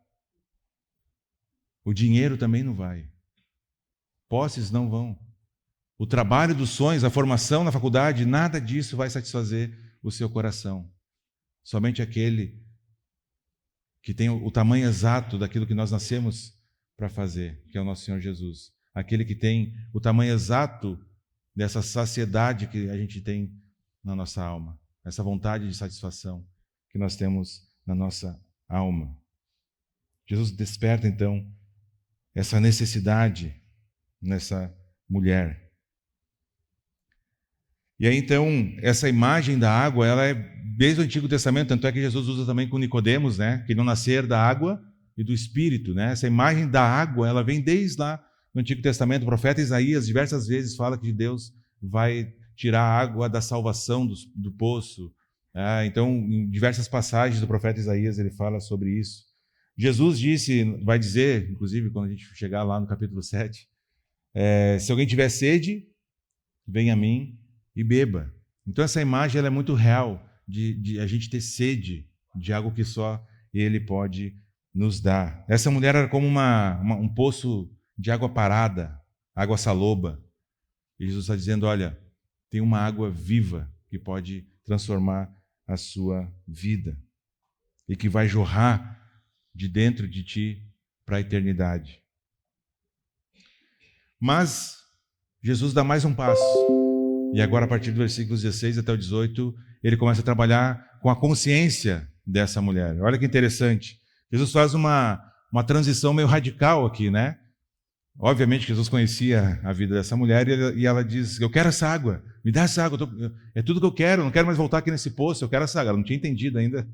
O dinheiro também não vai. Posses não vão. O trabalho dos sonhos, a formação na faculdade, nada disso vai satisfazer o seu coração. Somente aquele que tem o tamanho exato daquilo que nós nascemos para fazer, que é o nosso Senhor Jesus. Aquele que tem o tamanho exato dessa saciedade que a gente tem na nossa alma, essa vontade de satisfação que nós temos na nossa alma. Jesus desperta, então, essa necessidade nessa mulher. E aí, então, essa imagem da água, ela é desde o Antigo Testamento, tanto é que Jesus usa também com Nicodemos, né? Que não nascer da água e do Espírito, né? Essa imagem da água, ela vem desde lá no Antigo Testamento. O profeta Isaías diversas vezes fala que Deus vai tirar a água da salvação do poço, Então, em diversas passagens do profeta Isaías, ele fala sobre isso. Jesus disse, vai dizer, inclusive, quando a gente chegar lá no capítulo 7, se alguém tiver sede, venha a mim e beba. Então, essa imagem ela é muito real, de a gente ter sede de algo que só Ele pode nos dar. Essa mulher era como um poço de água parada, água saloba. E Jesus está dizendo, olha, tem uma água viva que pode transformar a sua vida e que vai jorrar de dentro de ti para a eternidade. Mas Jesus dá mais um passo. E agora, a partir do versículo 16 até o 18, ele começa a trabalhar com a consciência dessa mulher. Olha que interessante. Jesus faz uma transição meio radical aqui, né? Obviamente, Jesus conhecia a vida dessa mulher e ela diz, eu quero essa água, me dá essa água, é tudo que eu quero, não quero mais voltar aqui nesse poço, eu quero essa água. Ela não tinha entendido ainda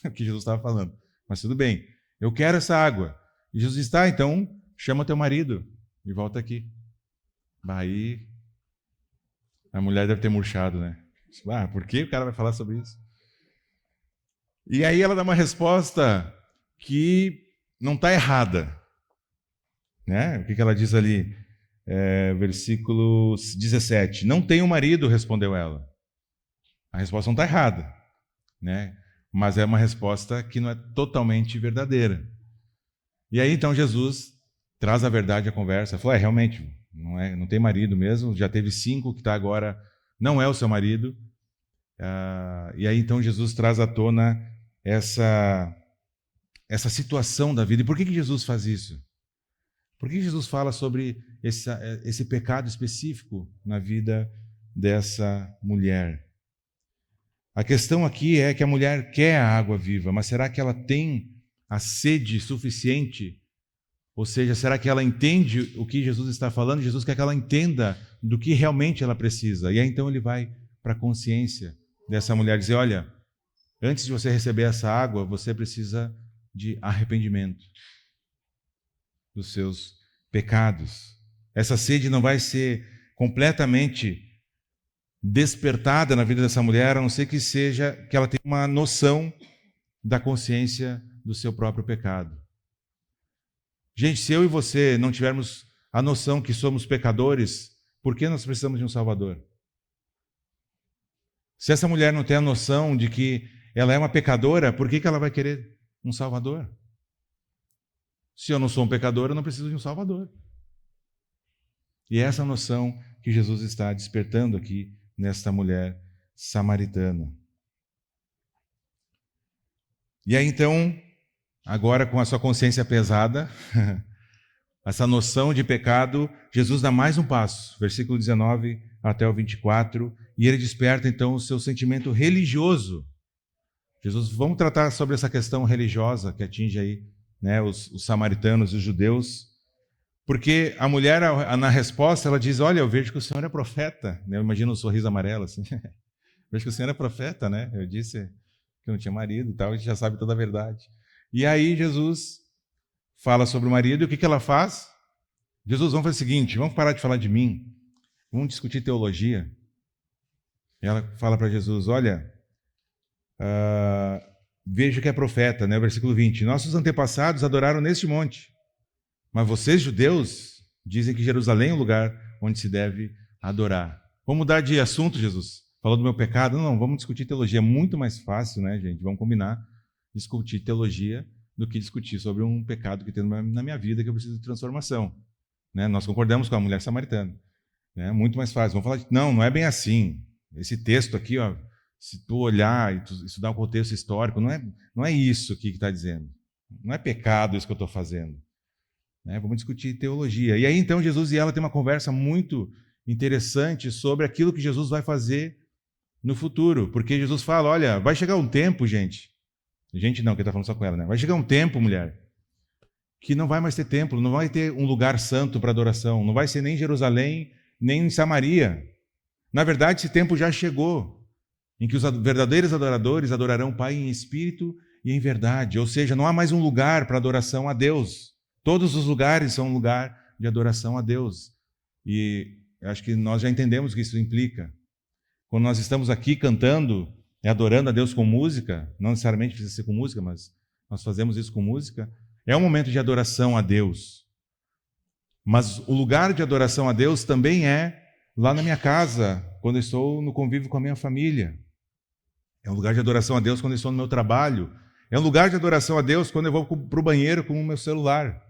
o que Jesus estava falando, mas tudo bem, eu quero essa água. E Jesus diz, tá, então chama teu marido e volta aqui. Aí a mulher deve ter murchado, né? Por que o cara vai falar sobre isso? E aí ela dá uma resposta que não está errada. Né? O que ela diz ali? Versículo 17. Não tenho marido, respondeu ela. A resposta não está errada, né? Mas é uma resposta que não é totalmente verdadeira. E aí então Jesus traz a verdade à conversa. Falou, realmente, não tem marido mesmo, já teve 5 que está agora, não é o seu marido. E aí então Jesus traz à tona essa situação da vida. E por que Jesus faz isso? Por que Jesus fala sobre esse pecado específico na vida dessa mulher? A questão aqui é que a mulher quer a água viva, mas será que ela tem a sede suficiente? Ou seja, será que ela entende o que Jesus está falando? Jesus quer que ela entenda do que realmente ela precisa. E aí então ele vai para a consciência dessa mulher, dizer, olha, antes de você receber essa água, você precisa de arrependimento dos seus pecados. Essa sede não vai ser completamente despertada na vida dessa mulher, a não ser que ela tenha uma noção da consciência do seu próprio pecado. Gente, se eu e você não tivermos a noção que somos pecadores, por que nós precisamos de um Salvador? Se essa mulher não tem a noção de que ela é uma pecadora, por que ela vai querer um Salvador? Se eu não sou um pecador, eu não preciso de um Salvador. E é essa noção que Jesus está despertando aqui nesta mulher samaritana. E aí então, agora com a sua consciência pesada, essa noção de pecado, Jesus dá mais um passo, versículo 19 até o 24, e ele desperta então o seu sentimento religioso. Jesus, vamos tratar sobre essa questão religiosa que atinge aí, né, os samaritanos e os judeus, porque a mulher, na resposta, ela diz, olha, eu vejo que o Senhor é profeta. Eu imagino um sorriso amarelo, assim. Vejo que o Senhor é profeta, né? Eu disse que eu não tinha marido e tal, a gente já sabe toda a verdade. E aí Jesus fala sobre o marido, e o que ela faz? Jesus, vamos fazer o seguinte, vamos parar de falar de mim, vamos discutir teologia. E ela fala para Jesus, olha, vejo que é profeta, né? Versículo 20, nossos antepassados adoraram neste monte, mas vocês, judeus, dizem que Jerusalém é o lugar onde se deve adorar. Vamos mudar de assunto, Jesus. Falou do meu pecado? Não, vamos discutir teologia. É muito mais fácil, né, gente? Vamos combinar discutir teologia do que discutir sobre um pecado que tem na minha vida que eu preciso de transformação. Né? Nós concordamos com a mulher samaritana. Né? Muito mais fácil. Vamos falar, não é bem assim. Esse texto aqui, ó, se tu olhar e tu estudar o contexto histórico, não é isso aqui que está dizendo. Não é pecado isso que eu estou fazendo. Vamos discutir teologia. E aí, então, Jesus e ela têm uma conversa muito interessante sobre aquilo que Jesus vai fazer no futuro. Porque Jesus fala, olha, vai chegar um tempo, gente. Gente não, que está falando só com ela, né? Vai chegar um tempo, mulher, que não vai mais ter templo, não vai ter um lugar santo para adoração. Não vai ser nem em Jerusalém, nem em Samaria. Na verdade, esse tempo já chegou, em que os verdadeiros adoradores adorarão o Pai em espírito e em verdade. Ou seja, não há mais um lugar para adoração a Deus. Todos os lugares são um lugar de adoração a Deus. E acho que nós já entendemos o que isso implica. Quando nós estamos aqui cantando, é adorando a Deus com música, não necessariamente precisa ser com música, mas nós fazemos isso com música, é um momento de adoração a Deus. Mas o lugar de adoração a Deus também é lá na minha casa, quando eu estou no convívio com a minha família. É um lugar de adoração a Deus quando eu estou no meu trabalho. É um lugar de adoração a Deus quando eu vou para o banheiro com o meu celular.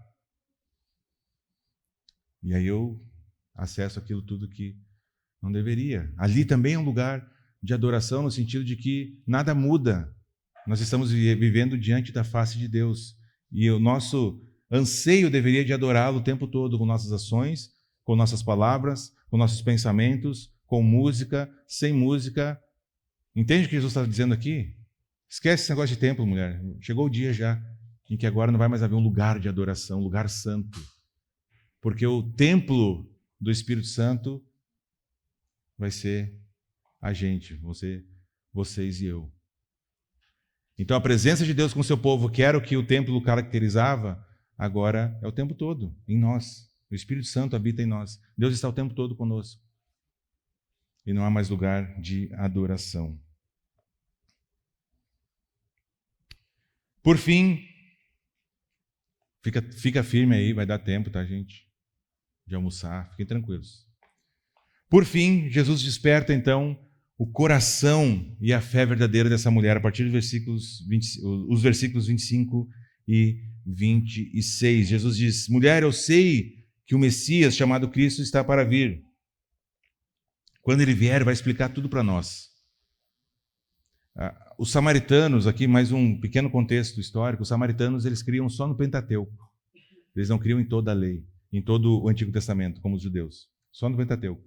E aí eu acesso aquilo tudo que não deveria. Ali também é um lugar de adoração no sentido de que nada muda. Nós estamos vivendo diante da face de Deus. E o nosso anseio deveria de adorá-lo o tempo todo, com nossas ações, com nossas palavras, com nossos pensamentos, com música, sem música. Entende o que Jesus está dizendo aqui? Esquece esse negócio de templo, mulher. Chegou o dia já em que agora não vai mais haver um lugar de adoração, um lugar santo. Porque o templo do Espírito Santo vai ser a gente, vocês e eu. Então a presença de Deus com o seu povo, que era o que o templo caracterizava, agora é o tempo todo, em nós. O Espírito Santo habita em nós. Deus está o tempo todo conosco. E não há mais lugar de adoração. Por fim, fica firme aí, vai dar tempo, tá, gente? De almoçar, fiquem tranquilos. Por fim, Jesus desperta, então, o coração e a fé verdadeira dessa mulher, a partir dos os versículos 25 e 26. Jesus diz: mulher, eu sei que o Messias, chamado Cristo, está para vir. Quando ele vier, vai explicar tudo para nós. Os samaritanos, aqui mais um pequeno contexto histórico, os samaritanos eles criam só no Pentateuco. Eles não criam em toda a lei, em todo o Antigo Testamento, como os judeus. Só no Pentateuco.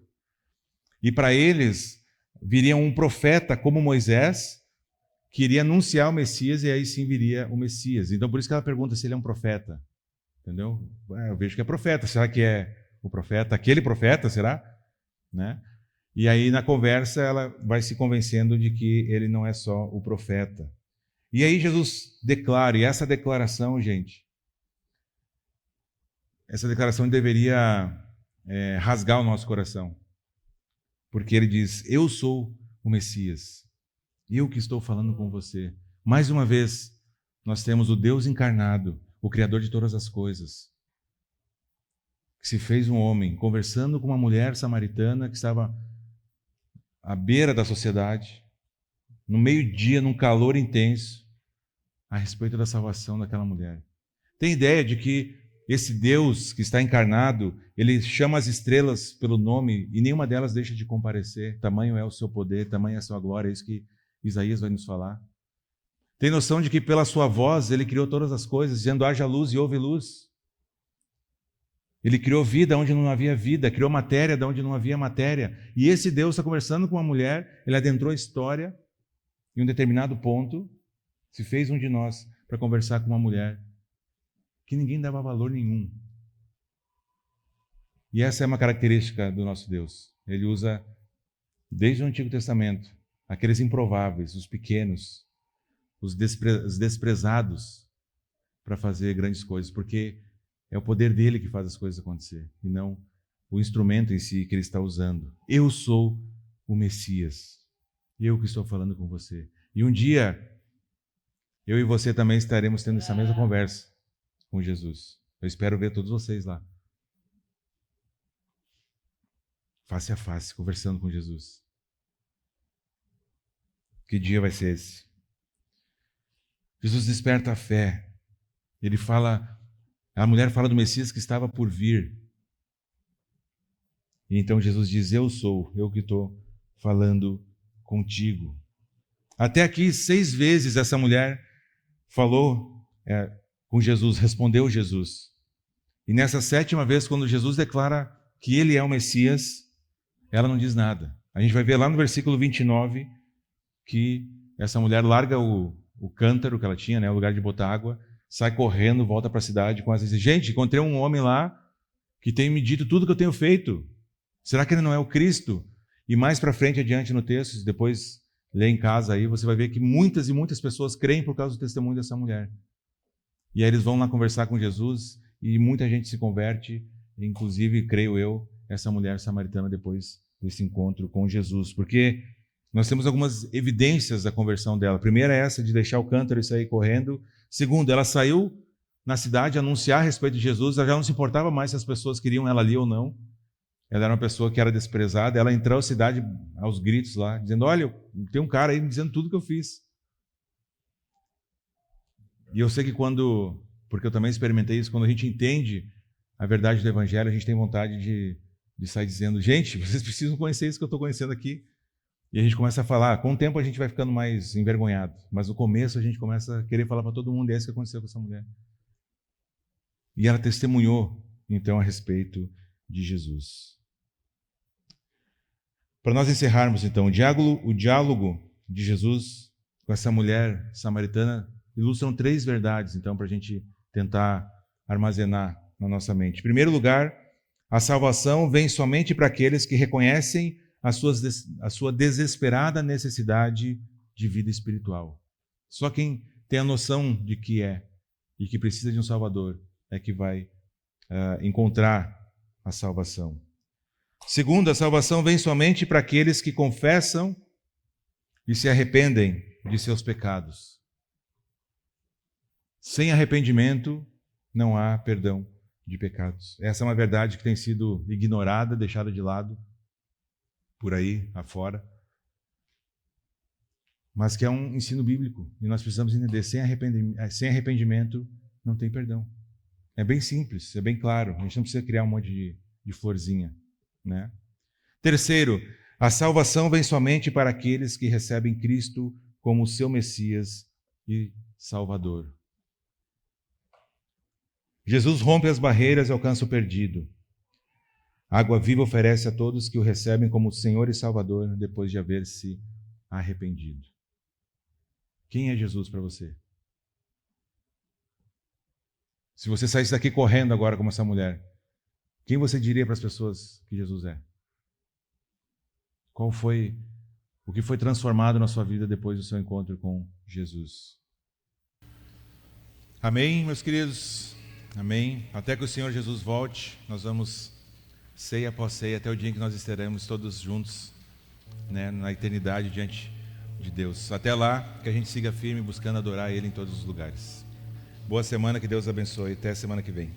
E para eles, viria um profeta como Moisés, que iria anunciar o Messias, e aí sim viria o Messias. Então por isso que ela pergunta se ele é um profeta. Entendeu? Eu vejo que é profeta. Será que é o profeta? Aquele profeta, será? Né? E aí, na conversa, ela vai se convencendo de que ele não é só o profeta. E aí Jesus declara, e essa declaração, gente, essa declaração deveria rasgar o nosso coração. Porque ele diz: eu sou o Messias, eu que estou falando com você. Mais uma vez, nós temos o Deus encarnado, o Criador de todas as coisas, que se fez um homem, conversando com uma mulher samaritana que estava à beira da sociedade, no meio-dia, num calor intenso, a respeito da salvação daquela mulher. Tem ideia de que esse Deus que está encarnado, ele chama as estrelas pelo nome e nenhuma delas deixa de comparecer. Tamanho é o seu poder, tamanho é a sua glória, é isso que Isaías vai nos falar. Tem noção de que pela sua voz ele criou todas as coisas, dizendo: haja luz e houve luz. Ele criou vida onde não havia vida, criou matéria de onde não havia matéria. E esse Deus está conversando com uma mulher, ele adentrou a história, em um determinado ponto, se fez um de nós para conversar com uma mulher que ninguém dava valor nenhum. E essa é uma característica do nosso Deus. Ele usa, desde o Antigo Testamento, aqueles improváveis, os pequenos, os desprezados, para fazer grandes coisas, porque é o poder dele que faz as coisas acontecer, e não o instrumento em si que ele está usando. Eu sou o Messias. Eu que estou falando com você. E um dia, eu e você também estaremos tendo essa mesma conversa com Jesus. Eu espero ver todos vocês lá. Face a face, conversando com Jesus. Que dia vai ser esse? Jesus desperta a fé. Ele fala... A mulher fala do Messias que estava por vir. E então Jesus diz: eu sou, eu que estou falando contigo. Até aqui, 6 vezes essa mulher falou com Jesus, respondeu Jesus. E nessa 7ª vez, quando Jesus declara que ele é o Messias, ela não diz nada. A gente vai ver lá no versículo 29 que essa mulher larga o cântaro que ela tinha, né, o lugar de botar água, sai correndo, volta para a cidade com as vezes: gente, encontrei um homem lá que tem me dito tudo que eu tenho feito. Será que ele não é o Cristo? E mais para frente, adiante no texto, depois lê em casa aí, você vai ver que muitas e muitas pessoas creem por causa do testemunho dessa mulher. E aí eles vão lá conversar com Jesus e muita gente se converte, inclusive, creio eu, essa mulher samaritana depois desse encontro com Jesus. Porque Nós temos algumas evidências da conversão dela. A primeira é essa de deixar o cântaro e sair correndo. Segundo, ela saiu na cidade anunciar a respeito de Jesus. Ela já não se importava mais se as pessoas queriam ela ali ou não. Ela era uma pessoa que era desprezada. Ela entrou na cidade aos gritos lá, dizendo: olha, tem um cara aí me dizendo tudo que eu fiz. E eu sei que porque eu também experimentei isso, quando a gente entende a verdade do Evangelho, a gente tem vontade de sair dizendo: gente, vocês precisam conhecer isso que eu estou conhecendo aqui. E a gente começa a falar. Com o tempo a gente vai ficando mais envergonhado, mas no começo a gente começa a querer falar para todo mundo: é isso que aconteceu com essa mulher. E ela testemunhou, então, a respeito de Jesus. Para nós encerrarmos, então, o diálogo de Jesus com essa mulher samaritana ilustram 3 verdades, então, para a gente tentar armazenar na nossa mente. Em primeiro lugar, a salvação vem somente para aqueles que reconhecem a sua desesperada necessidade de vida espiritual. Só quem tem a noção de que é e que precisa de um Salvador é que vai encontrar a salvação. Segundo, a salvação vem somente para aqueles que confessam e se arrependem de seus pecados. Sem arrependimento não há perdão de pecados. Essa é uma verdade que tem sido ignorada, deixada de lado por aí afora, mas que é um ensino bíblico e nós precisamos entender: sem arrependimento não tem perdão. É bem simples, é bem claro, a gente não precisa criar um monte de florzinha, né? Terceiro, a salvação vem somente para aqueles que recebem Cristo como seu Messias e Salvador. Jesus rompe as barreiras e alcança o perdido. A água viva oferece a todos que o recebem como Senhor e Salvador depois de haver se arrependido. Quem é Jesus para você? Se você saísse daqui correndo agora como essa mulher, quem você diria para as pessoas que Jesus é? O que foi transformado na sua vida depois do seu encontro com Jesus? Amém, meus queridos? Amém. Até que o Senhor Jesus volte, nós vamos ceia após ceia, até o dia em que nós estaremos todos juntos, né, na eternidade diante de Deus. Até lá, que a gente siga firme buscando adorar Ele em todos os lugares. Boa semana, que Deus abençoe. Até a semana que vem.